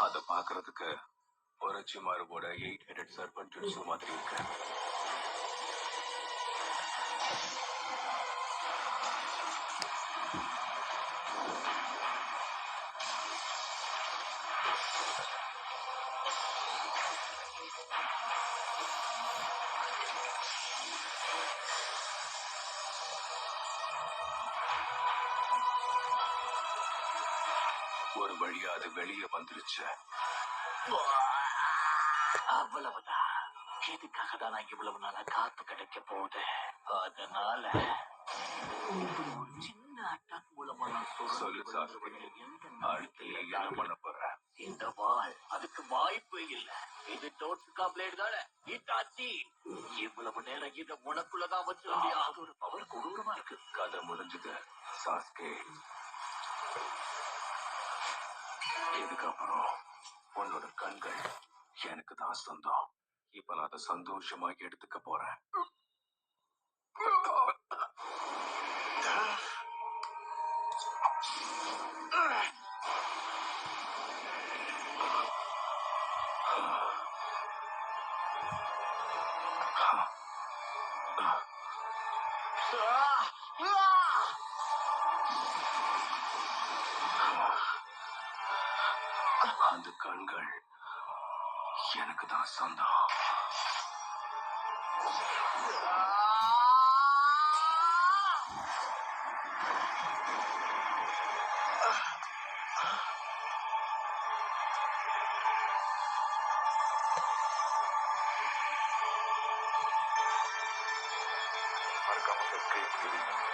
அத பாக்குறதுக்கு ஒரச்சிமாருவோட 8 headed serpent jutsu மாதிரி இருக்கு. ஒரு வழியா அது வெளியே வந்துருச்சு. அவ்வளவுதான். இதுக்காக தான் நான் இவ்வளவு நாளா காத்து கிடைக்க போகுது. அதனால ஒரு சின்ன அட்டாக் மூலமா நான் சொல்லு சாஸ்திரி, அடுத்து நீ என்ன பண்ண போற? இந்த வாள் அதுக்கு வாய்ப்பே இல்ல. இது டோட்சுகா பிளேடு தானே, இட்டாச்சி. இவ்வளவு நேரம் இதை உனக்குள்ளதான் வச்சிருந்தியா? அது ஒரு பவர் கொடூரமா இருக்கு. கதை முடிஞ்சது சாஸ்கே. இதுக்கப்புறம் உன்னோட கண்கள் எனக்கு தான் சொந்தம். இப்ப நான் அதை சந்தோஷமா எடுத்துக்க போறேன். அந்த கண்கள் எனக்கு தான் சொந்தம். மறக்காம சப்ஸ்கிரைப் பண்ணுங்க.